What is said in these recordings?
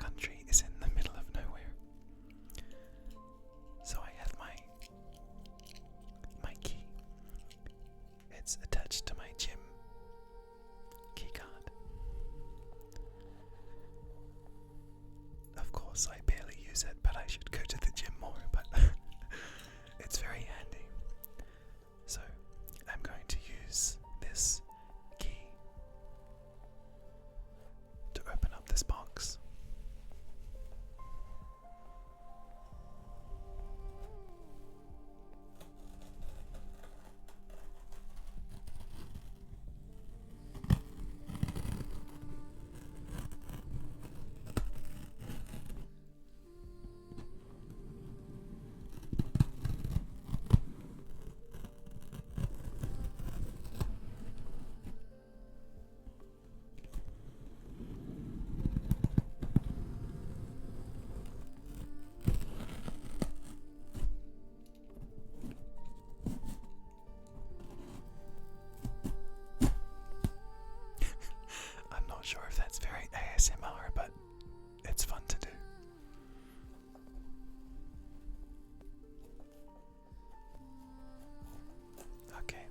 country is in the middle of nowhere. So I have my key. It's attached to my gym key card. Of course, I barely use it, but I should go to the gym more, but it's very handy. So, I'm going to use this key to open up this box. I'm not sure if that's very ASMR, but it's fun to do. Okay.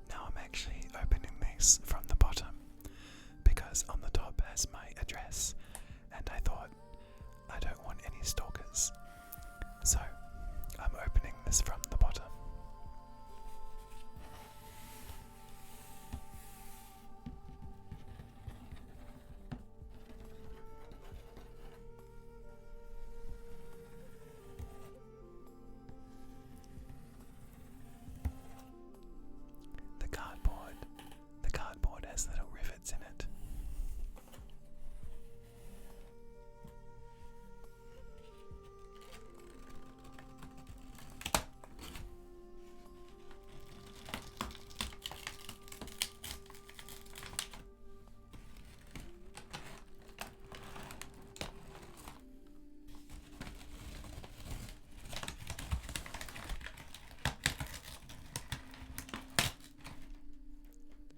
Now I'm actually opening this from the bottom because on the top has my address, and I thought I don't want any stalkers. So I'm opening this from the bottom. The cardboard has little rivets in it.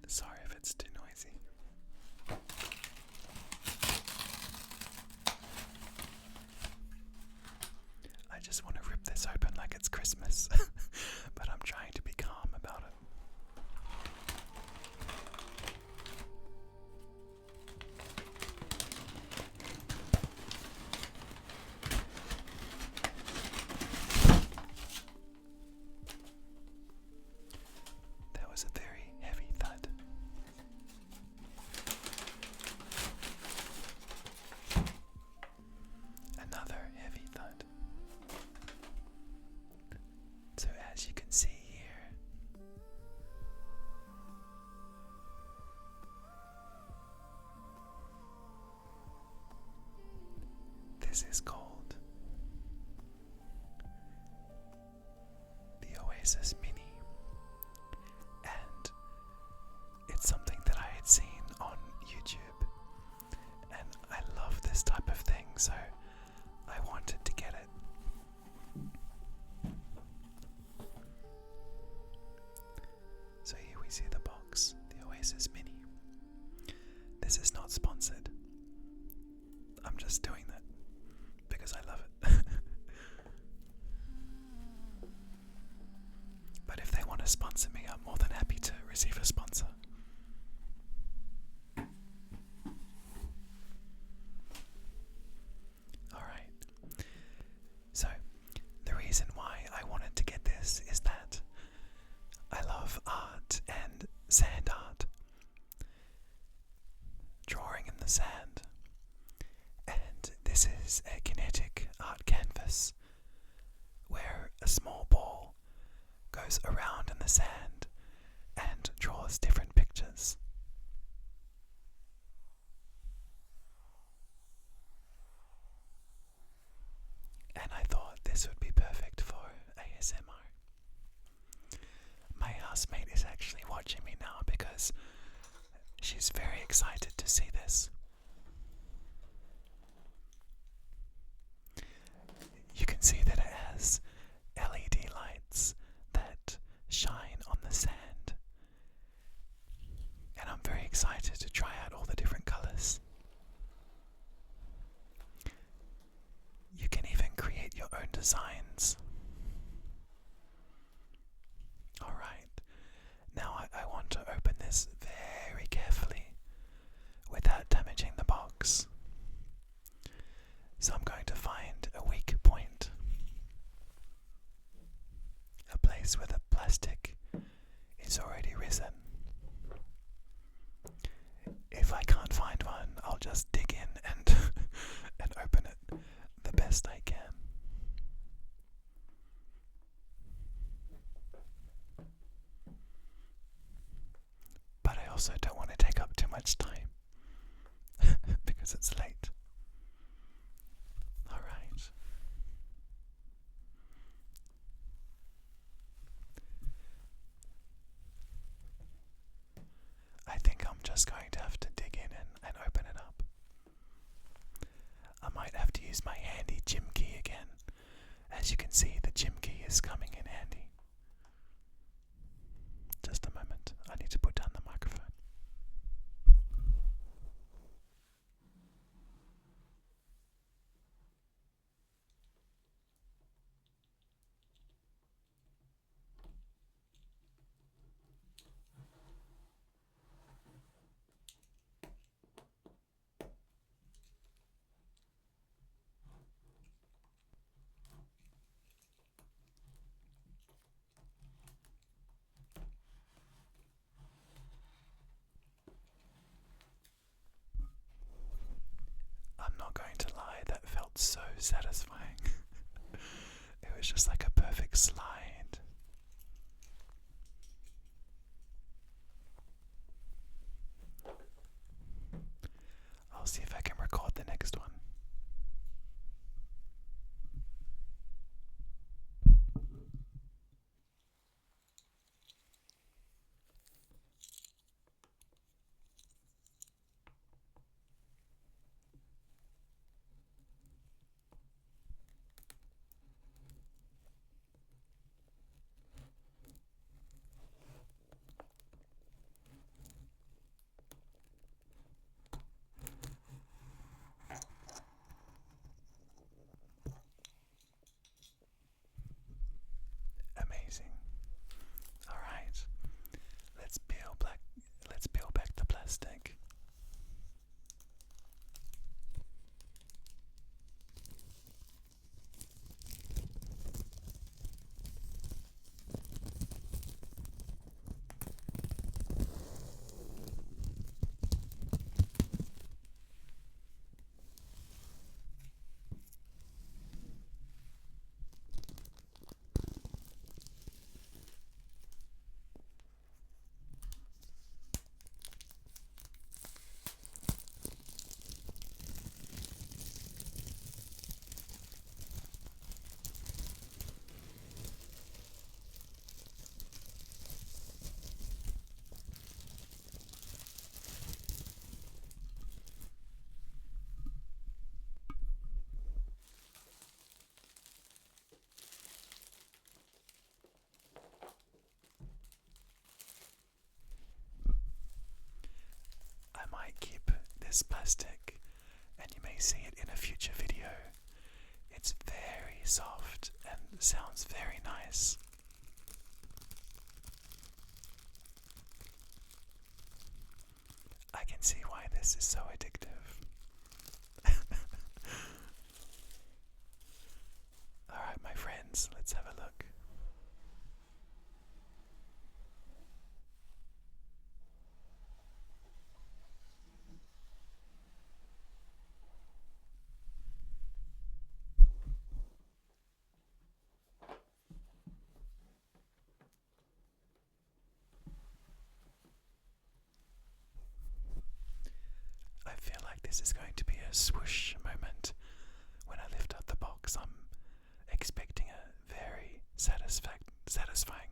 Sorry if it's too noisy. I just want to rip this open like it's Christmas, but I'm trying to be calm about it. That was a very heavy thud. Another heavy thud. So as you can see here, this is called the Oasis Mini, and it's something that I had seen on YouTube, and I love this type of thing, so I wanted to get it. So here we see the box, the Oasis Mini. This is not sponsored. I'm just doing that because I love it. But if they want to sponsor me, I'm more than happy to receive a sponsor. Alright. So, the reason why I wanted to get this is that I love art and sand art. Drawing in the sand. And this is a kinetic art canvas where a small ball goes around in the sand and draws different pictures. And I thought this would be perfect for ASMR. My housemate is actually watching me now because she's she's very excited to see this. You can see that it has LED lights that shine on the sand, and I'm very excited to try out all the different colours. You can even create your own designs. Alright, now I want to open this very carefully without damaging the box. So I'm going to find a weak point, a place where the plastic is already risen. If I can't find one, I'll just dig in and and open it the best I can. But I also don't want to take up too much time because it's late. Alright. I think I'm just going to have to dig in and open it up. I might have to use my handy gym key again. As you can see, the gym key is coming in handy. Just a moment, I need to put down the microphone. I'm not going to lie, that felt so satisfying. It was just like a perfect slide. I'll see if I can record the next one. Amazing. Alright. Let's peel back the plastic. I might keep this plastic, and you may see it in a future video. It's very soft and sounds very nice. I can see why this is so addictive. Alright, my friends, let's have a look. I feel like this is going to be a swoosh moment. When I lift up the box, I'm expecting a very satisfying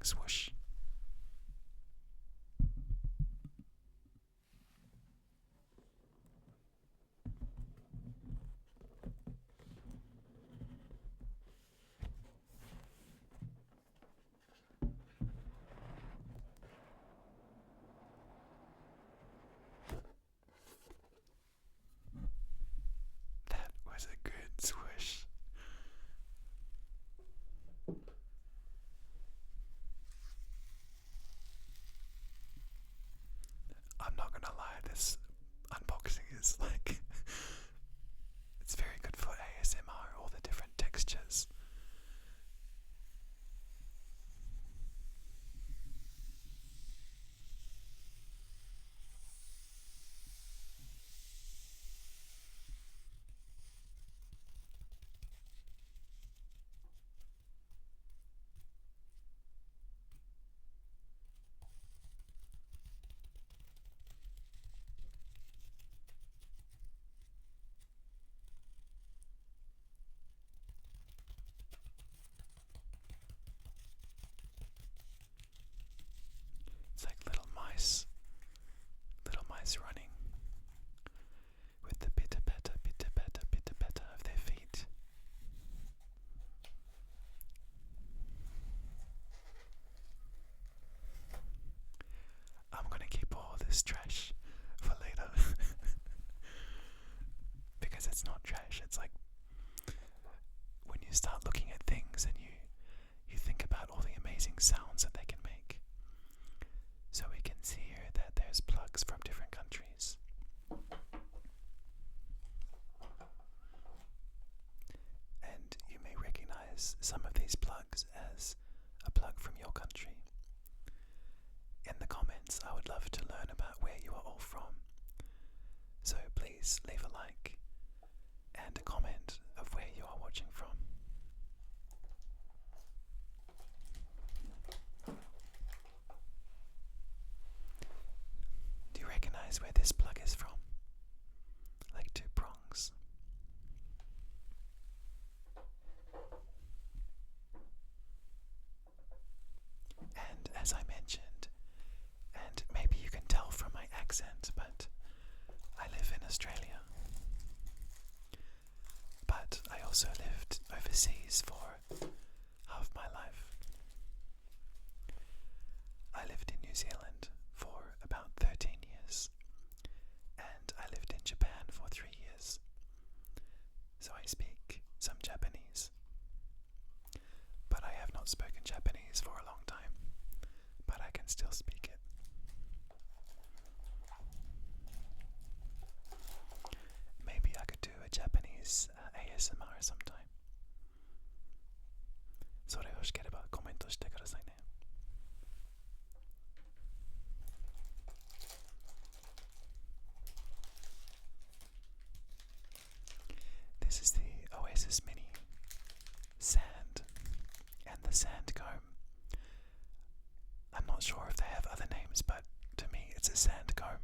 swoosh. this unboxing is like. It's very good for ASMR, all the different textures. It's like little mice running with the pitter patter of their feet. I'm gonna keep all this trash for later because it's not trash. It's like when you start looking at things and you think about all the amazing sounds that they can make. So we can see here that there's plugs from different countries. And you may recognize some of these plugs as a plug from your country. In the comments, I would love to learn about where you are all from. So please leave a like and a comment of where you are watching from. Do you recognize where this plug is from? Like two prongs. And as I mentioned, and maybe you can tell from my accent, but I live in Australia. But I also lived overseas for half my life. I lived in New Zealand for about 13 years, and I lived in Japan for 3 years. So I speak some Japanese. But I have not spoken Japanese for a long time, but I can still speak it. Maybe I could do a Japanese ASMR sometime. それ欲しければコメントしてくださいね。This is the Oasis Mini Sand and the Sand Comb. I'm not sure if they have other names, but to me it's a sand comb.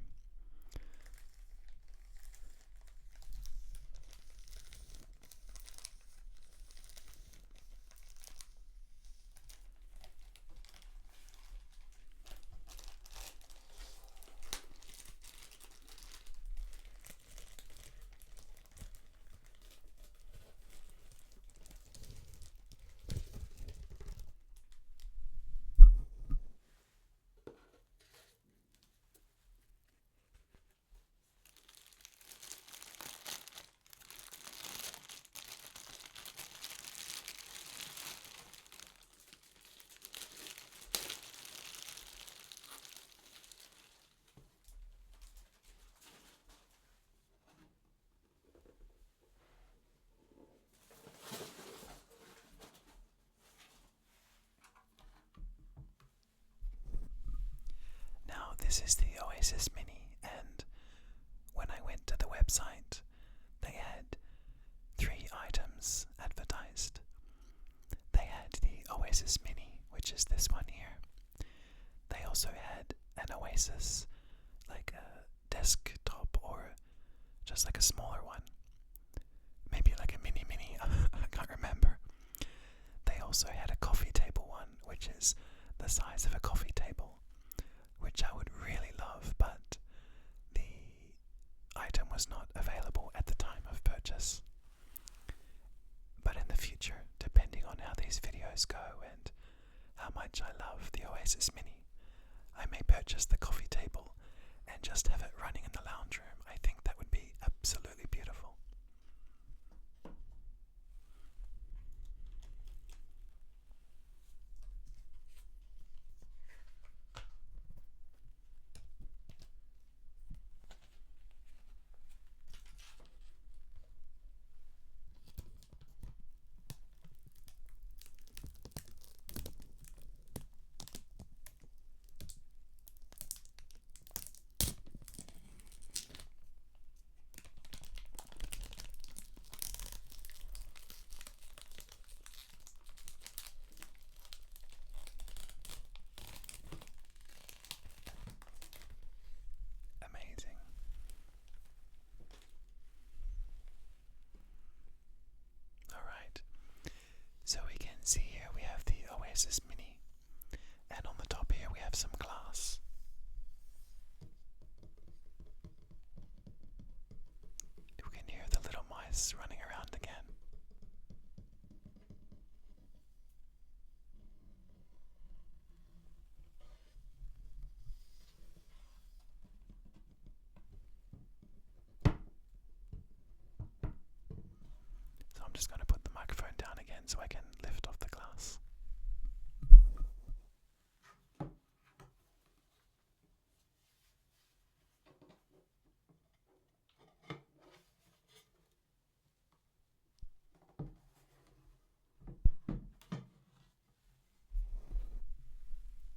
Now this is the Oasis Mini, and when I went to the website they had 3 items advertised. They had the Oasis Mini, which is this one here. They also had an Oasis, like a desktop or just like a smaller one. Maybe like a mini, I can't remember. They also had a coffee table one, which is the size of a coffee table, which I would really love, but the item was not available at the time of purchase. But in the future, depending on how these videos go and how much I love the Oasis Mini, I may purchase the coffee table and just have it running in the lounge room. I think that would be absolutely beautiful. mice running around again. So I'm just going to put the microphone down again so I can lift off the glass.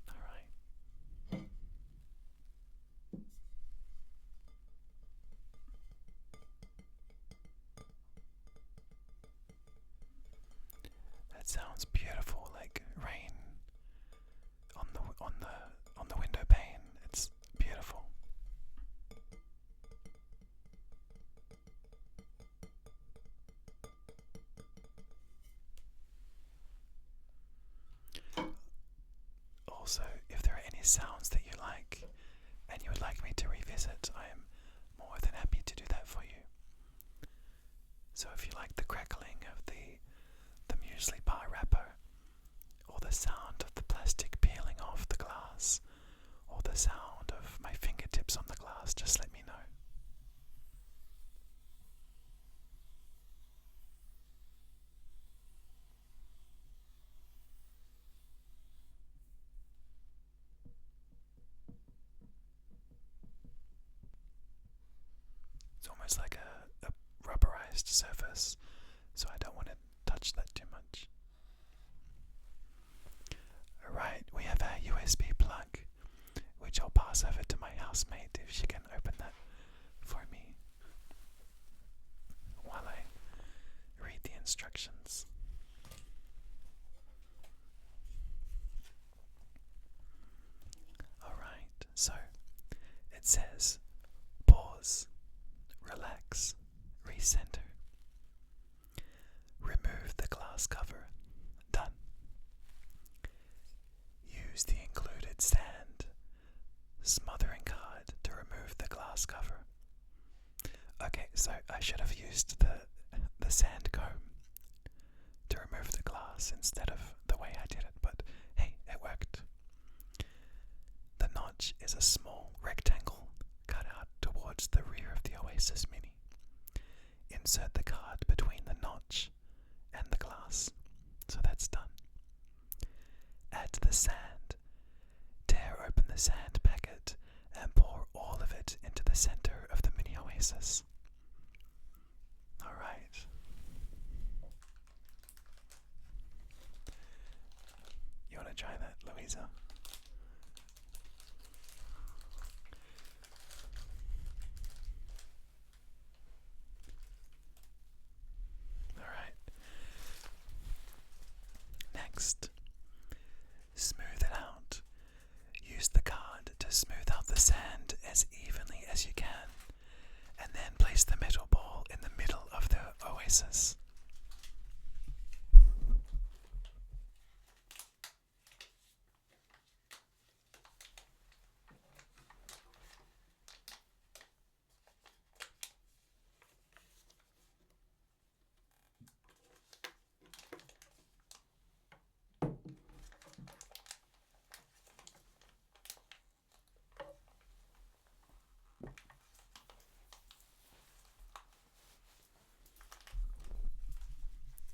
Alright. That sounds beautiful, like rain on the window pane. It's beautiful. Also, if there are any sounds that you like and you would like me to revisit, I am more than happy to do that for you. So if you like the crackling of the muesli bar wrapper, or the sound of the plastic peeling off the glass, or the sound of my fingertips on the glass, just let me know. It's almost like a rubberized surface, so I don't want to touch that too much. Alright, we have our USB plug, which I'll pass over to my housemate if she can open that for me while I read the instructions. Alright, so it says pause, relax, recenter, remove the glass cover, done. Use the included sand, smothering card to remove the glass cover. Okay, so I should have used the sand comb to remove the glass instead of the way I did it, but hey, it worked. The notch is a small rectangle cut out towards the rear of the Oasis Mini. Insert the card between the notch and the glass. So that's done. Add the sand. Tear open the sand packet and pour all of it into the center of the Mini Oasis. Alright. You want to try that, Louisa? Alright. Next, smooth it out. Use the card to smooth out the sand as evenly as you can, and then place the metal ball in the middle of the Oasis.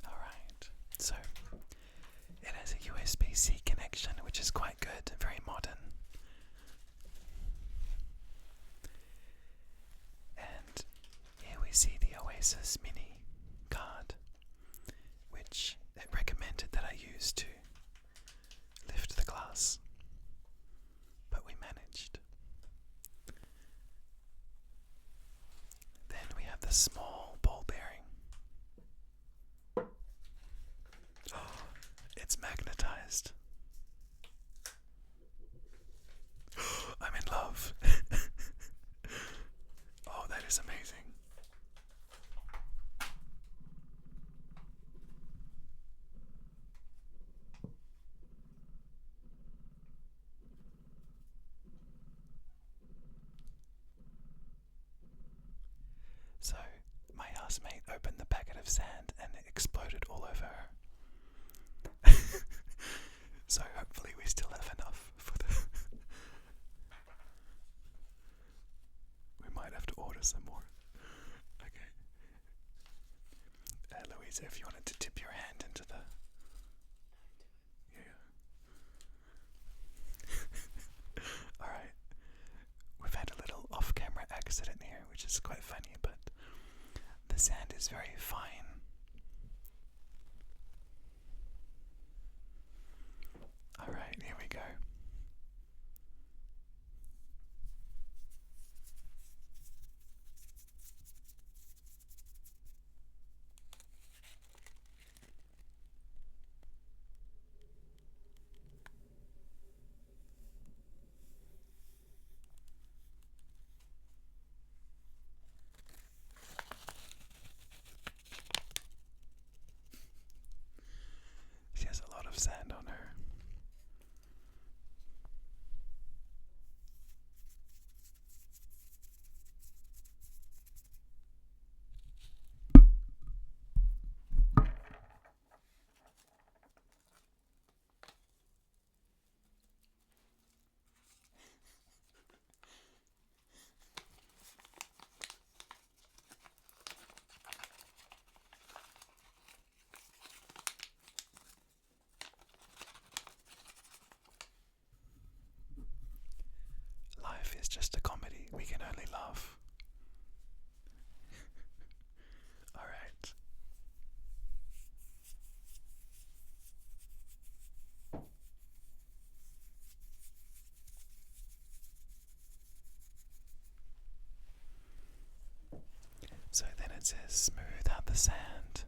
Alright, so it has a USB-C connection, which is quite good, very modern. And here we see the Oasis Mini card, which it recommended that I use to lift the glass, but we managed. Then we have the small ball bearing. Oh, it's magnetized. I'm in love. Oh, that is amazing. So, my housemate opened sand and it exploded all over her. So hopefully we still have enough for the... We might have to order some more. Okay. Louisa, if you wanted to tip your hand into the... Yeah. Alright. We've had a little off-camera accident here, which is quite funny, but the sand is very fine. Alright, here we go. She has a lot of sand on her. Life is just a comedy. We can only laugh. Alright. So then it says smooth out the sand.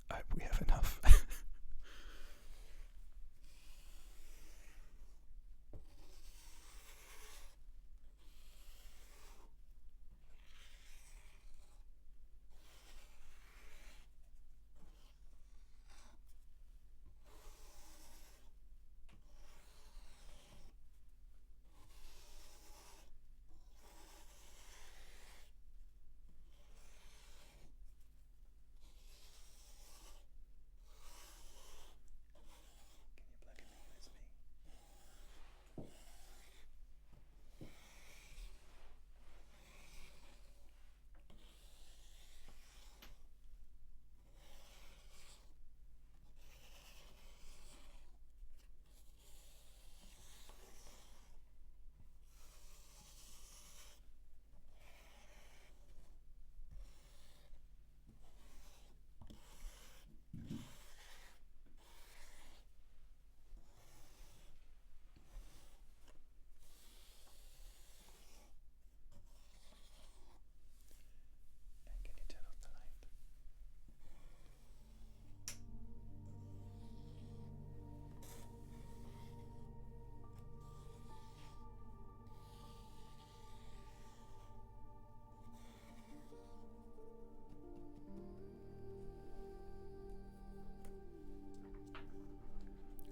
I hope we have enough. Can you turn off the light?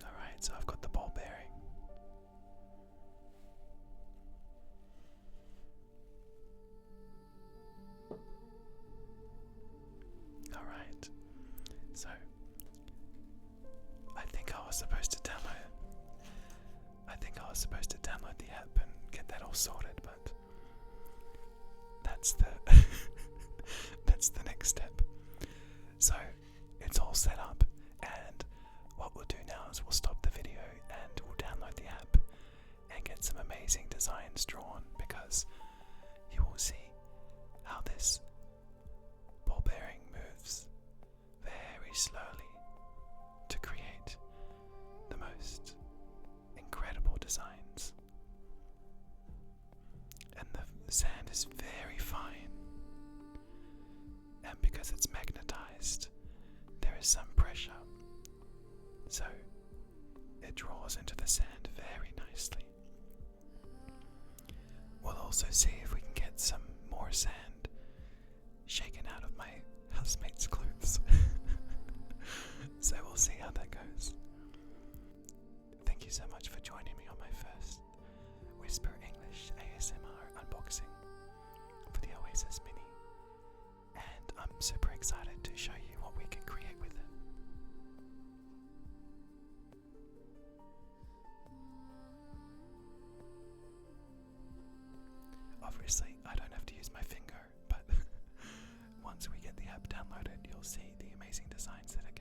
Alright, so I've got the ball bearing. Alright, so I think I was supposed to download the app and get that all sorted, but that's the that's the next step. So it's all set up, and what we'll do now is we'll stop the video and we'll download the app and get some amazing designs drawn, because you will see how this ball bearing moves very slowly to create the most incredible designs. And the sand is very fine, and because it's magnetized, there is some pressure, so it draws into the sand very nicely. We'll also see if we can get some more sand shaken out of my housemate's clothes. So we'll see how that goes. Thank you so much Whisper English ASMR unboxing for the Oasis Mini, and I'm super excited to show you what we can create with it. Obviously, I don't have to use my finger, but once we get the app downloaded, you'll see the amazing designs that it